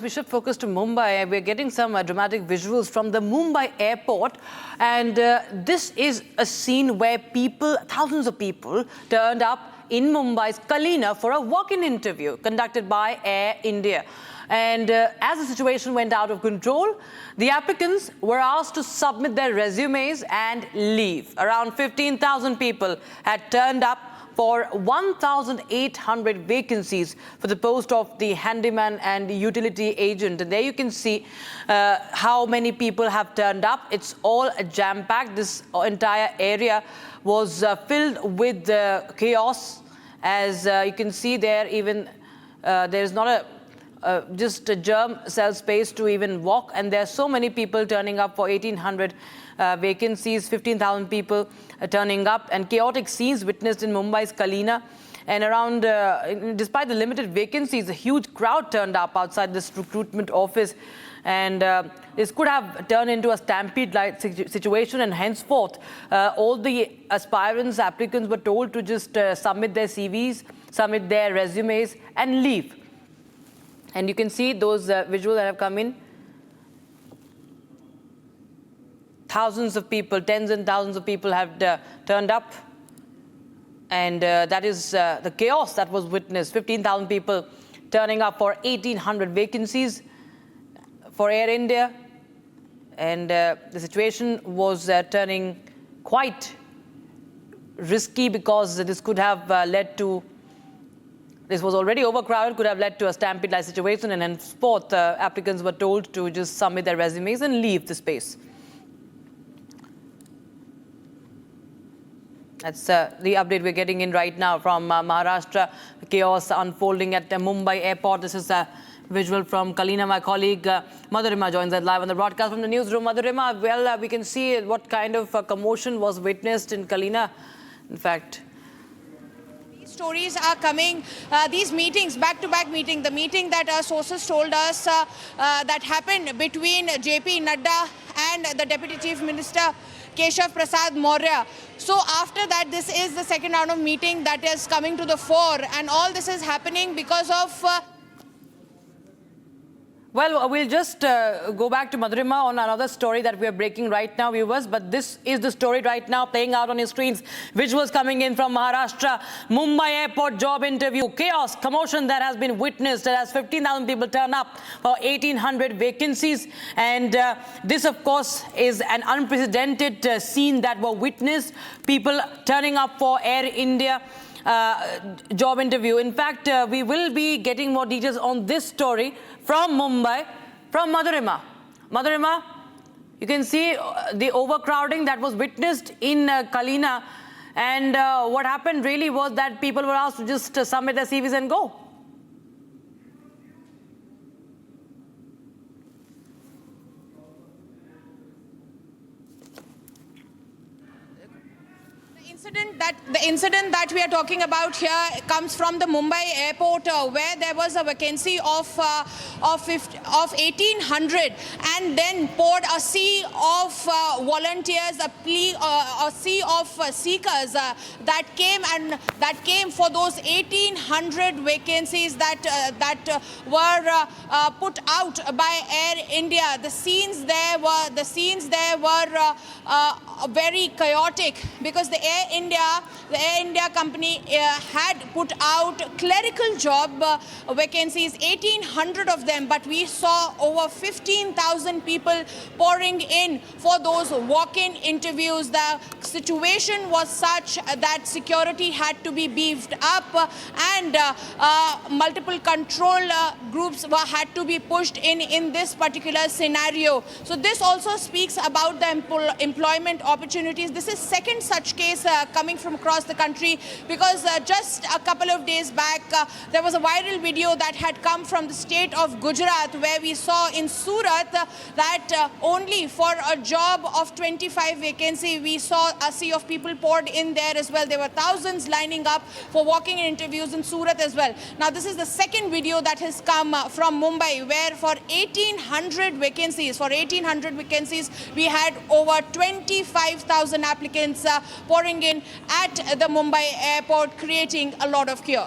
We should focus to Mumbai. We're getting some dramatic visuals from the Mumbai airport. And this is a scene where thousands of people turned up in Mumbai's Kalina for a walk-in interview conducted by Air India. And as the situation went out of control, the applicants were asked to submit their resumes and leave. Around 15,000 people had turned up for 1,800 vacancies for the post of the handyman and utility agent. And there you can see how many people have turned up. It's all jam-packed. This entire area was filled with chaos. As you can see there, even there's not just a germ cell space to even walk. And there are so many people turning up for 1,800 vacancies, 15,000 people turning up, and chaotic scenes witnessed in Mumbai's Kalina. And around, despite the limited vacancies, a huge crowd turned up outside this recruitment office. And this could have turned into a stampede-like situation, and henceforth, all the applicants were told to just submit their CVs, submit their resumes, and leave. And you can see those visuals that have come in. Thousands of people, tens and thousands of people have turned up. And that is the chaos that was witnessed. 15,000 people turning up for 1,800 vacancies for Air India. And the situation was turning quite risky, because this could have this was already overcrowded, could have led to a stampede-like situation. And henceforth, applicants were told to just submit their resumes and leave the space. That's the update we're getting in right now from Maharashtra. Chaos unfolding at the Mumbai airport. This is a visual from Kalina. My colleague Madhurima joins us live on the broadcast from the newsroom. Madhurima, well, we can see what kind of commotion was witnessed in Kalina, in fact. Stories are coming, these meetings, back-to-back meeting, the meeting that our sources told us that happened between JP Nadda and the Deputy Chief Minister Keshav Prasad Maurya. So after that, this is the second round of meeting that is coming to the fore, and all this is happening because of Well, we'll just go back to Madhurima on another story that we are breaking right now, viewers. But this is the story right now playing out on your screens. Visuals coming in from Maharashtra. Mumbai airport job interview. Chaos, commotion that has been witnessed as 15,000 people turn up for 1,800 vacancies. And this, of course, is an unprecedented scene that were witnessed. People turning up for Air India job interview. In fact, we will be getting more details on this story from Mumbai, from Madhurima. Madhurima, you can see the overcrowding that was witnessed in Kalina. And what happened really was that people were asked to just submit their CVs and go. The incident that we are talking about here comes from the Mumbai airport, where there was a vacancy of 1,800, and then poured a sea of volunteers, a sea of seekers that came for those 1,800 vacancies that were put out by Air India. The scenes there were very chaotic, because the Air India company had put out clerical job vacancies, 1,800 of them, but we saw over 15,000 people pouring in for those walk-in interviews. The situation was such that security had to be beefed up, and multiple control groups had to be pushed in this particular scenario. So this also speaks about the employment opportunities. This is second such case coming from across the country, because just a couple of days back, there was a viral video that had come from the state of Gujarat, where we saw in Surat that only for a job of 25 vacancy, we saw a sea of people poured in there as well. There were thousands lining up for walking in interviews in Surat as well. Now, this is the second video that has come from Mumbai, where for 1,800 vacancies, we had over 25,000 applicants pouring in at the Mumbai airport, creating a lot of chaos.